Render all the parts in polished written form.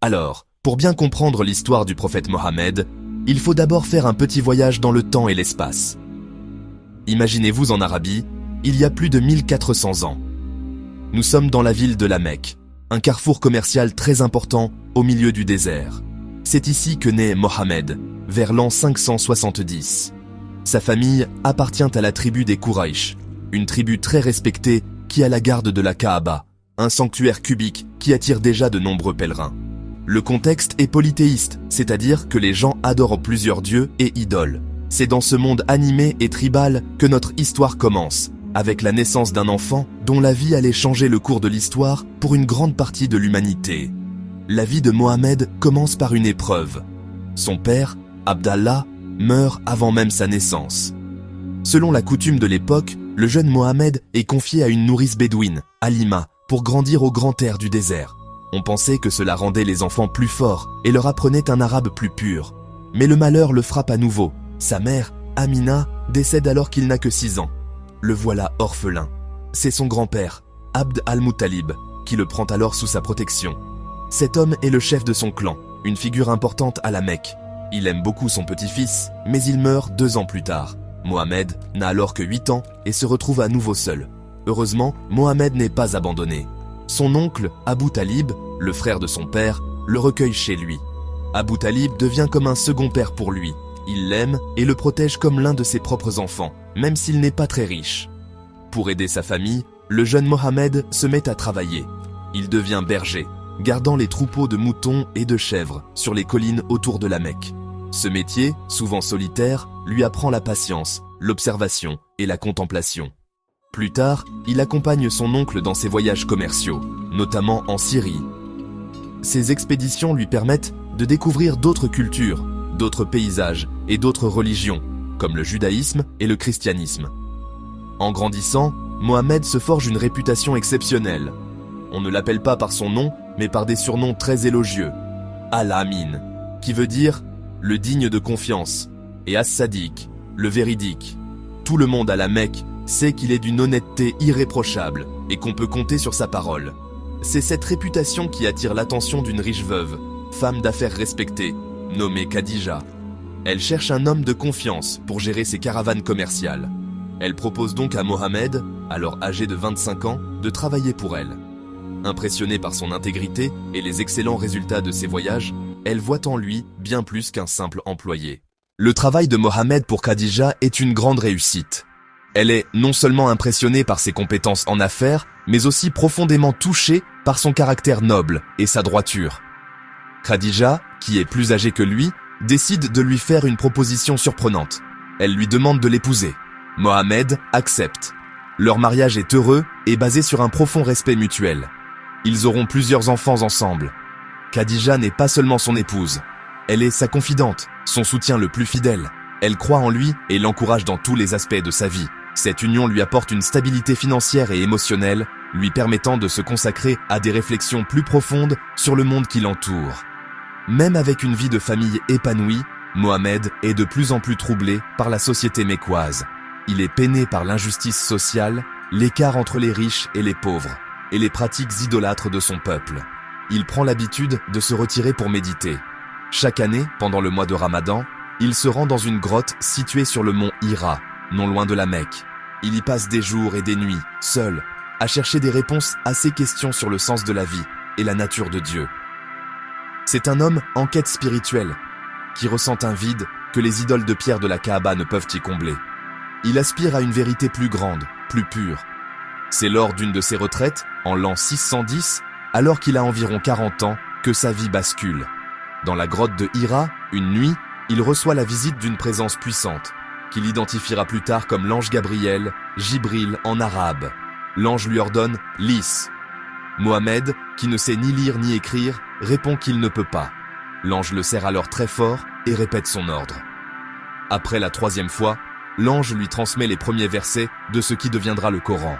Alors, pour bien comprendre l'histoire du prophète Mohammed, il faut d'abord faire un petit voyage dans le temps et l'espace. Imaginez-vous en Arabie, il y a plus de 1400 ans. Nous sommes dans la ville de la Mecque, un carrefour commercial très important au milieu du désert. C'est ici que naît Mohammed, vers l'an 570. Sa famille appartient à la tribu des Quraysh, une tribu très respectée qui a la garde de la Kaaba, un sanctuaire cubique qui attire déjà de nombreux pèlerins. Le contexte est polythéiste, c'est-à-dire que les gens adorent plusieurs dieux et idoles. C'est dans ce monde animé et tribal que notre histoire commence, avec la naissance d'un enfant dont la vie allait changer le cours de l'histoire pour une grande partie de l'humanité. La vie de Mohammed commence par une épreuve. Son père, Abdallah, meurt avant même sa naissance. Selon la coutume de l'époque, le jeune Mohammed est confié à une nourrice bédouine, Halima, pour grandir au grand air du désert. On pensait que cela rendait les enfants plus forts et leur apprenait un arabe plus pur. Mais le malheur le frappe à nouveau. Sa mère, Amina, décède alors qu'il n'a que 6 ans. Le voilà orphelin. C'est son grand-père, Abd al-Muttalib, qui le prend alors sous sa protection. Cet homme est le chef de son clan, une figure importante à la Mecque. Il aime beaucoup son petit-fils, mais il meurt 2 ans plus tard. Mohammed n'a alors que 8 ans et se retrouve à nouveau seul. Heureusement, Mohammed n'est pas abandonné. Son oncle, Abu Talib, le frère de son père, le recueille chez lui. Abu Talib devient comme un second père pour lui. Il l'aime et le protège comme l'un de ses propres enfants, même s'il n'est pas très riche. Pour aider sa famille, le jeune Mohammed se met à travailler. Il devient berger, gardant les troupeaux de moutons et de chèvres sur les collines autour de la Mecque. Ce métier, souvent solitaire, lui apprend la patience, l'observation et la contemplation. Plus tard, il accompagne son oncle dans ses voyages commerciaux, notamment en Syrie. Ces expéditions lui permettent de découvrir d'autres cultures, d'autres paysages et d'autres religions, comme le judaïsme et le christianisme. En grandissant, Mohammed se forge une réputation exceptionnelle. On ne l'appelle pas par son nom, mais par des surnoms très élogieux. Al-Amin, qui veut dire « le digne de confiance », et As-Sadiq, le véridique. Tout le monde à la Mecque sait qu'il est d'une honnêteté irréprochable et qu'on peut compter sur sa parole. C'est cette réputation qui attire l'attention d'une riche veuve, femme d'affaires respectée, nommée Khadija. Elle cherche un homme de confiance pour gérer ses caravanes commerciales. Elle propose donc à Mohammed, alors âgé de 25 ans, de travailler pour elle. Impressionnée par son intégrité et les excellents résultats de ses voyages, elle voit en lui bien plus qu'un simple employé. Le travail de Mohammed pour Khadija est une grande réussite. Elle est non seulement impressionnée par ses compétences en affaires, mais aussi profondément touchée par son caractère noble et sa droiture. Khadija, qui est plus âgée que lui, décide de lui faire une proposition surprenante. Elle lui demande de l'épouser. Mohammed accepte. Leur mariage est heureux et basé sur un profond respect mutuel. Ils auront plusieurs enfants ensemble. Khadija n'est pas seulement son épouse. Elle est sa confidente, son soutien le plus fidèle. Elle croit en lui et l'encourage dans tous les aspects de sa vie. Cette union lui apporte une stabilité financière et émotionnelle, lui permettant de se consacrer à des réflexions plus profondes sur le monde qui l'entoure. Même avec une vie de famille épanouie, Mohammed est de plus en plus troublé par la société mécoise. Il est peiné par l'injustice sociale, l'écart entre les riches et les pauvres, et les pratiques idolâtres de son peuple. Il prend l'habitude de se retirer pour méditer. Chaque année, pendant le mois de Ramadan, il se rend dans une grotte située sur le mont Hira, non loin de la Mecque. Il y passe des jours et des nuits, seul, à chercher des réponses à ses questions sur le sens de la vie et la nature de Dieu. C'est un homme en quête spirituelle, qui ressent un vide que les idoles de pierre de la Kaaba ne peuvent y combler. Il aspire à une vérité plus grande, plus pure. C'est lors d'une de ses retraites, en l'an 610, alors qu'il a environ 40 ans, que sa vie bascule. Dans la grotte de Hira, une nuit, il reçoit la visite d'une présence puissante, qu'il identifiera plus tard comme l'ange Gabriel, Jibril en arabe. L'ange lui ordonne « Lis ». Mohammed, qui ne sait ni lire ni écrire, répond qu'il ne peut pas. L'ange le serre alors très fort et répète son ordre. Après la 3e fois, l'ange lui transmet les premiers versets de ce qui deviendra le Coran.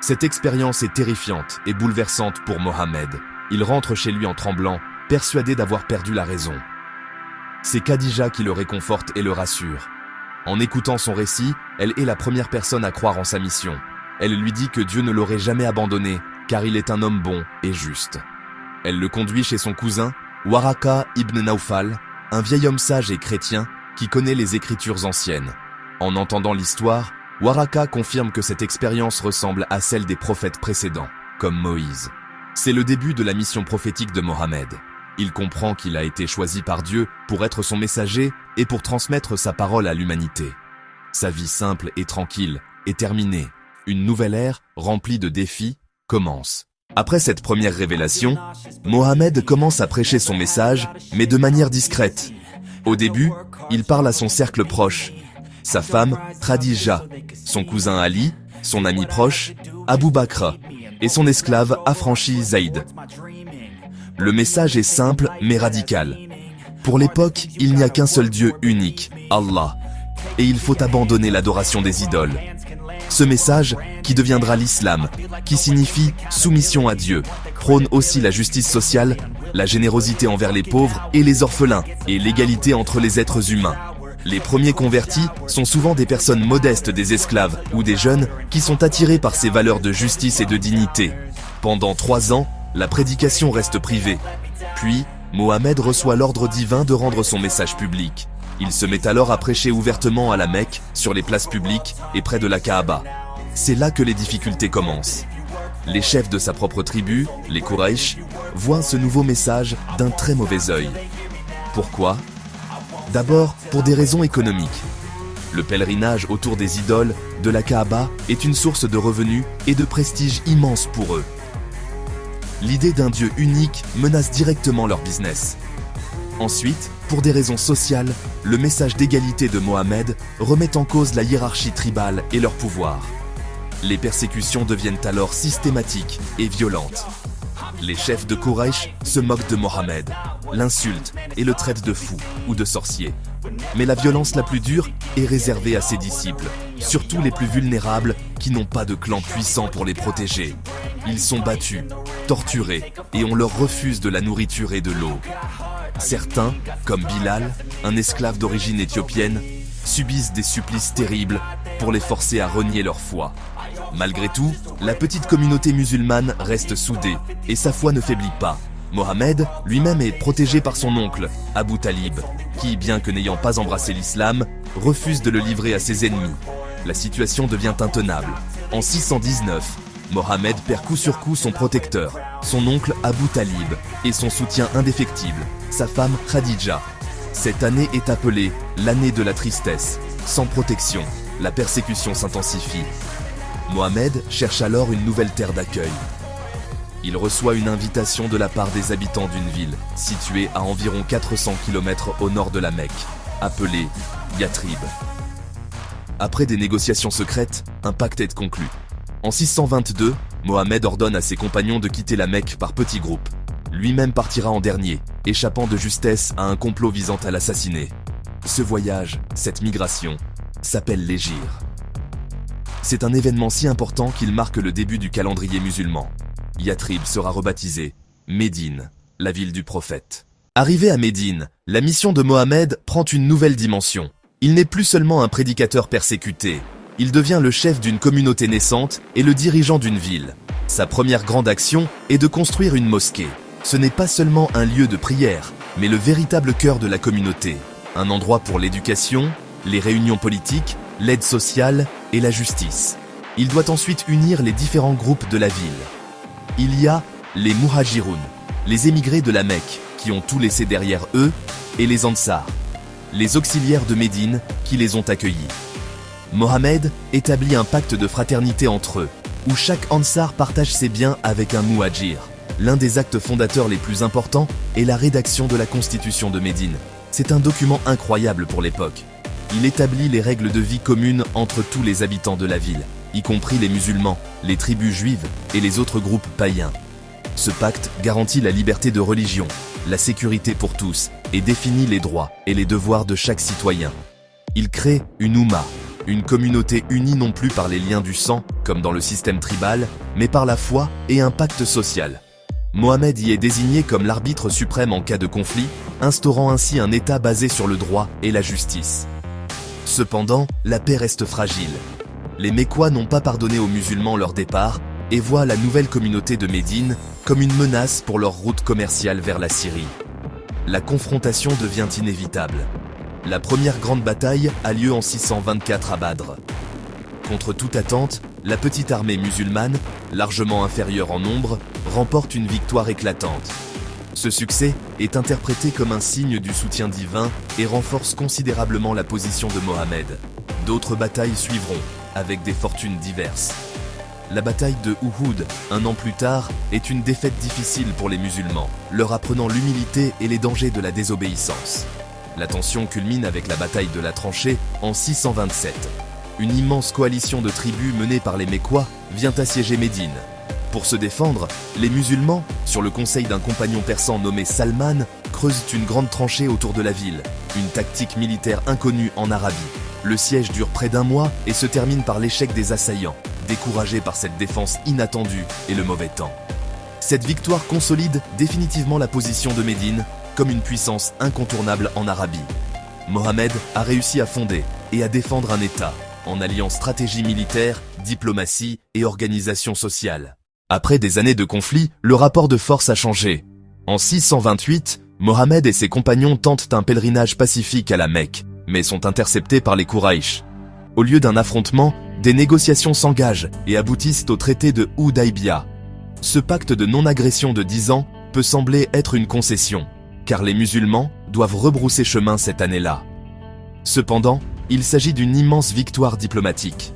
Cette expérience est terrifiante et bouleversante pour Mohammed. Il rentre chez lui en tremblant, persuadé d'avoir perdu la raison. C'est Khadija qui le réconforte et le rassure. En écoutant son récit, elle est la première personne à croire en sa mission. Elle lui dit que Dieu ne l'aurait jamais abandonné, car il est un homme bon et juste. Elle le conduit chez son cousin, Waraka ibn Nawfal, un vieil homme sage et chrétien qui connaît les écritures anciennes. En entendant l'histoire, Waraka confirme que cette expérience ressemble à celle des prophètes précédents, comme Moïse. C'est le début de la mission prophétique de Mohammed. Il comprend qu'il a été choisi par Dieu pour être son messager et pour transmettre sa parole à l'humanité. Sa vie simple et tranquille est terminée. Une nouvelle ère, remplie de défis, commence. Après cette première révélation, Mohammed commence à prêcher son message, mais de manière discrète. Au début, il parle à son cercle proche, sa femme Khadija, son cousin Ali, son ami proche, Abu Bakr, et son esclave affranchi Zaïd. Le message est simple mais radical. Pour l'époque, il n'y a qu'un seul Dieu unique, Allah, et il faut abandonner l'adoration des idoles. Ce message, qui deviendra l'islam, qui signifie soumission à Dieu, prône aussi la justice sociale, la générosité envers les pauvres et les orphelins, et l'égalité entre les êtres humains. Les premiers convertis sont souvent des personnes modestes des esclaves ou des jeunes qui sont attirés par ces valeurs de justice et de dignité. Pendant 3 ans, la prédication reste privée. Puis, Mohammed reçoit l'ordre divin de rendre son message public. Il se met alors à prêcher ouvertement à la Mecque, sur les places publiques et près de la Kaaba. C'est là que les difficultés commencent. Les chefs de sa propre tribu, les Quraysh, voient ce nouveau message d'un très mauvais œil. Pourquoi ? D'abord, pour des raisons économiques. Le pèlerinage autour des idoles de la Kaaba est une source de revenus et de prestige immense pour eux. L'idée d'un Dieu unique menace directement leur business. Ensuite, pour des raisons sociales, le message d'égalité de Mohammed remet en cause la hiérarchie tribale et leur pouvoir. Les persécutions deviennent alors systématiques et violentes. Les chefs de Quraysh se moquent de Mohammed, l'insultent et le traitent de fou ou de sorcier. Mais la violence la plus dure est réservée à ses disciples, surtout les plus vulnérables qui n'ont pas de clan puissant pour les protéger. Ils sont battus, torturés et on leur refuse de la nourriture et de l'eau. Certains, comme Bilal, un esclave d'origine éthiopienne, subissent des supplices terribles pour les forcer à renier leur foi. Malgré tout, la petite communauté musulmane reste soudée et sa foi ne faiblit pas. Mohammed, lui-même, est protégé par son oncle, Abu Talib, qui, bien que n'ayant pas embrassé l'islam, refuse de le livrer à ses ennemis. La situation devient intenable. En 619, Mohammed perd coup sur coup son protecteur, son oncle Abu Talib, et son soutien indéfectible, sa femme Khadija. Cette année est appelée l'année de la tristesse. Sans protection, la persécution s'intensifie. Mohammed cherche alors une nouvelle terre d'accueil. Il reçoit une invitation de la part des habitants d'une ville, située à environ 400 km au nord de la Mecque, appelée Yathrib. Après des négociations secrètes, un pacte est conclu. En 622, Mohammed ordonne à ses compagnons de quitter la Mecque par petits groupes. Lui-même partira en dernier, échappant de justesse à un complot visant à l'assassiner. Ce voyage, cette migration, s'appelle l'Hégire. C'est un événement si important qu'il marque le début du calendrier musulman. Yathrib sera rebaptisé Médine, la ville du prophète. Arrivé à Médine, la mission de Mohammed prend une nouvelle dimension. Il n'est plus seulement un prédicateur persécuté, il devient le chef d'une communauté naissante et le dirigeant d'une ville. Sa première grande action est de construire une mosquée. Ce n'est pas seulement un lieu de prière, mais le véritable cœur de la communauté. Un endroit pour l'éducation, les réunions politiques, l'aide sociale et la justice. Il doit ensuite unir les différents groupes de la ville. Il y a les Muhajiroun, les émigrés de la Mecque, qui ont tout laissé derrière eux, et les Ansar, les auxiliaires de Médine qui les ont accueillis. Mohammed établit un pacte de fraternité entre eux, où chaque Ansar partage ses biens avec un Muhajir. L'un des actes fondateurs les plus importants est la rédaction de la Constitution de Médine. C'est un document incroyable pour l'époque. Il établit les règles de vie communes entre tous les habitants de la ville, y compris les musulmans, les tribus juives et les autres groupes païens. Ce pacte garantit la liberté de religion, la sécurité pour tous et définit les droits et les devoirs de chaque citoyen. Il crée une Oumma, une communauté unie non plus par les liens du sang, comme dans le système tribal, mais par la foi et un pacte social. Mohammed y est désigné comme l'arbitre suprême en cas de conflit, instaurant ainsi un État basé sur le droit et la justice. Cependant, la paix reste fragile. Les Mécois n'ont pas pardonné aux musulmans leur départ et voient la nouvelle communauté de Médine comme une menace pour leur route commerciale vers la Syrie. La confrontation devient inévitable. La première grande bataille a lieu en 624 à Badr. Contre toute attente, la petite armée musulmane, largement inférieure en nombre, remporte une victoire éclatante. Ce succès est interprété comme un signe du soutien divin et renforce considérablement la position de Mohammed. D'autres batailles suivront, avec des fortunes diverses. La bataille de Uhud, un an plus tard, est une défaite difficile pour les musulmans, leur apprenant l'humilité et les dangers de la désobéissance. La tension culmine avec la bataille de la Tranchée en 627. Une immense coalition de tribus menée par les Mécois vient assiéger Médine. Pour se défendre, les musulmans, sur le conseil d'un compagnon persan nommé Salman, creusent une grande tranchée autour de la ville, une tactique militaire inconnue en Arabie. Le siège dure près d'un mois et se termine par l'échec des assaillants, découragés par cette défense inattendue et le mauvais temps. Cette victoire consolide définitivement la position de Médine comme une puissance incontournable en Arabie. Mohammed a réussi à fonder et à défendre un État, en alliant stratégie militaire, diplomatie et organisation sociale. Après des années de conflit, le rapport de force a changé. En 628, Mohammed et ses compagnons tentent un pèlerinage pacifique à la Mecque, mais sont interceptés par les Quraïsh. Au lieu d'un affrontement, des négociations s'engagent et aboutissent au traité de Hudaybiya. Ce pacte de non-agression de 10 ans peut sembler être une concession, car les musulmans doivent rebrousser chemin cette année-là. Cependant, il s'agit d'une immense victoire diplomatique.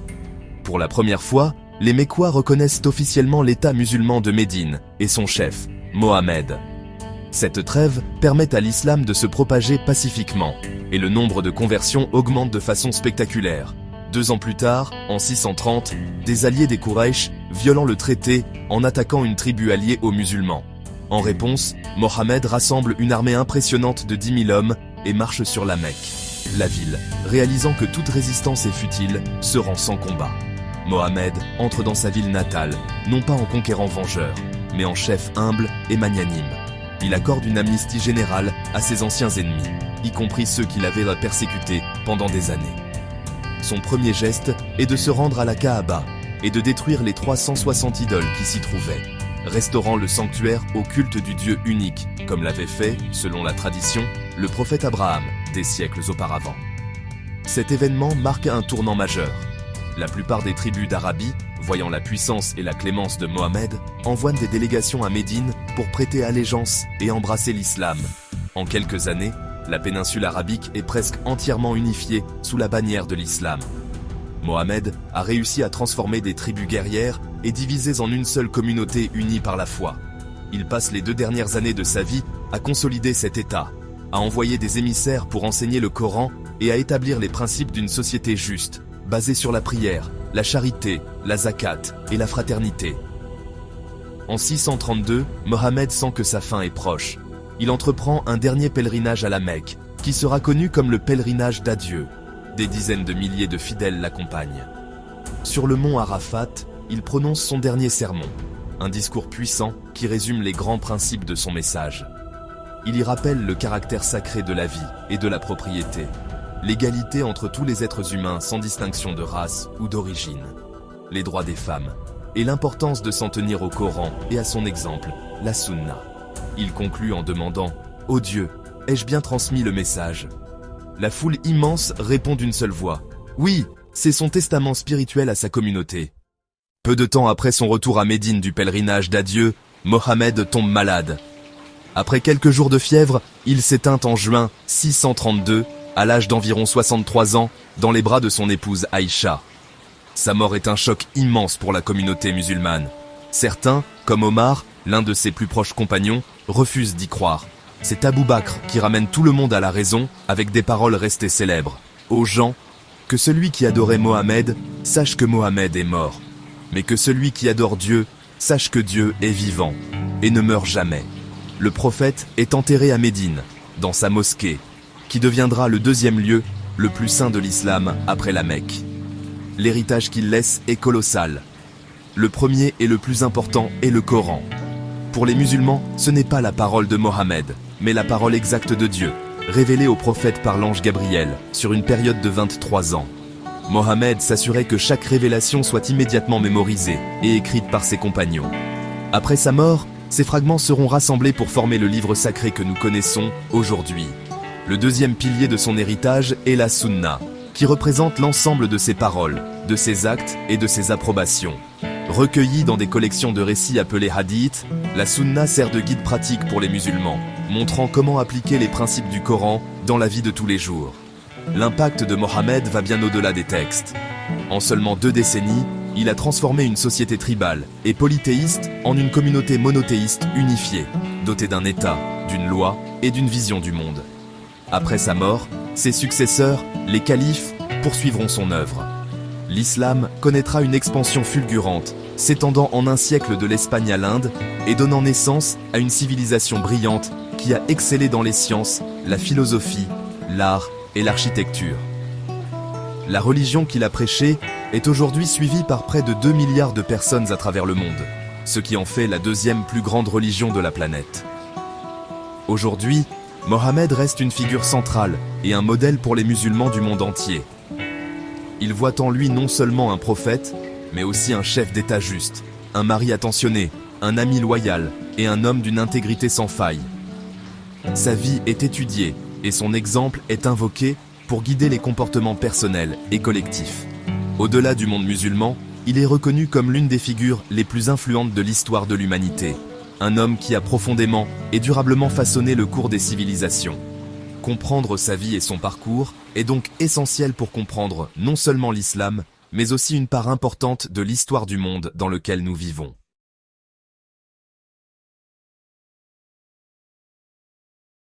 Pour la première fois, les Mécois reconnaissent officiellement l'État musulman de Médine et son chef, Mohammed. Cette trêve permet à l'islam de se propager pacifiquement, et le nombre de conversions augmente de façon spectaculaire. 2 ans plus tard, en 630, des alliés des Quraïsh violent le traité en attaquant une tribu alliée aux musulmans. En réponse, Mohammed rassemble une armée impressionnante de 10 000 hommes et marche sur la Mecque. La ville, réalisant que toute résistance est futile, se rend sans combat. Mohammed entre dans sa ville natale, non pas en conquérant vengeur, mais en chef humble et magnanime. Il accorde une amnistie générale à ses anciens ennemis, y compris ceux qui l'avaient persécuté pendant des années. Son premier geste est de se rendre à la Kaaba et de détruire les 360 idoles qui s'y trouvaient, restaurant le sanctuaire au culte du Dieu unique, comme l'avait fait, selon la tradition, le prophète Abraham des siècles auparavant. Cet événement marque un tournant majeur. La plupart des tribus d'Arabie, voyant la puissance et la clémence de Mohammed, envoient des délégations à Médine pour prêter allégeance et embrasser l'islam. En quelques années, la péninsule arabique est presque entièrement unifiée sous la bannière de l'islam. Mohammed a réussi à transformer des tribus guerrières et divisées en une seule communauté unie par la foi. Il passe les 2 dernières années de sa vie à consolider cet État, à envoyer des émissaires pour enseigner le Coran et à établir les principes d'une société juste, basée sur la prière, la charité, la zakat et la fraternité. En 632, Mohammed sent que sa fin est proche. Il entreprend un dernier pèlerinage à la Mecque, qui sera connu comme le pèlerinage d'adieu. Des dizaines de milliers de fidèles l'accompagnent. Sur le mont Arafat, il prononce son dernier sermon, un discours puissant qui résume les grands principes de son message. Il y rappelle le caractère sacré de la vie et de la propriété, l'égalité entre tous les êtres humains sans distinction de race ou d'origine, les droits des femmes, et l'importance de s'en tenir au Coran et à son exemple, la Sunna. Il conclut en demandant « Ô Dieu, ai-je bien transmis le message ?» La foule immense répond d'une seule voix « Oui, c'est son testament spirituel à sa communauté. » Peu de temps après son retour à Médine du pèlerinage d'adieu, Mohammed tombe malade. Après quelques jours de fièvre, il s'éteint en juin 632, à l'âge d'environ 63 ans, dans les bras de son épouse Aïcha. Sa mort est un choc immense pour la communauté musulmane. Certains, comme Omar, l'un de ses plus proches compagnons, refusent d'y croire. C'est Abou Bakr qui ramène tout le monde à la raison avec des paroles restées célèbres. Aux gens, que celui qui adorait Mohammed sache que Mohammed est mort. Mais que celui qui adore Dieu sache que Dieu est vivant et ne meurt jamais. Le prophète est enterré à Médine, dans sa mosquée, qui deviendra le 2e lieu le plus saint de l'islam après la Mecque. L'héritage qu'il laisse est colossal. Le premier et le plus important est le Coran. Pour les musulmans, ce n'est pas la parole de Mohammed, mais la parole exacte de Dieu, révélée au prophète par l'ange Gabriel, sur une période de 23 ans. Mohammed s'assurait que chaque révélation soit immédiatement mémorisée et écrite par ses compagnons. Après sa mort, Ces fragments seront rassemblés pour former le livre sacré que nous connaissons aujourd'hui. Le deuxième pilier de son héritage est la Sunna, qui représente l'ensemble de ses paroles, de ses actes et de ses approbations. Recueillie dans des collections de récits appelés hadiths, la Sunna sert de guide pratique pour les musulmans, montrant comment appliquer les principes du Coran dans la vie de tous les jours. L'impact de Mohammed va bien au-delà des textes. En seulement 2 décennies, il a transformé une société tribale et polythéiste en une communauté monothéiste unifiée, dotée d'un État, d'une loi et d'une vision du monde. Après sa mort, ses successeurs, les califes, poursuivront son œuvre. L'islam connaîtra une expansion fulgurante, s'étendant en un siècle de l'Espagne à l'Inde et donnant naissance à une civilisation brillante qui a excellé dans les sciences, la philosophie, l'art et l'architecture. La religion qu'il a prêchée est aujourd'hui suivie par près de 2 milliards de personnes à travers le monde, ce qui en fait la 2e plus grande religion de la planète. Aujourd'hui, Mohammed reste une figure centrale et un modèle pour les musulmans du monde entier. Il voit en lui non seulement un prophète, mais aussi un chef d'État juste, un mari attentionné, un ami loyal et un homme d'une intégrité sans faille. Sa vie est étudiée et son exemple est invoqué pour guider les comportements personnels et collectifs. Au-delà du monde musulman, il est reconnu comme l'une des figures les plus influentes de l'histoire de l'humanité. Un homme qui a profondément et durablement façonné le cours des civilisations. Comprendre sa vie et son parcours est donc essentiel pour comprendre non seulement l'islam, mais aussi une part importante de l'histoire du monde dans lequel nous vivons.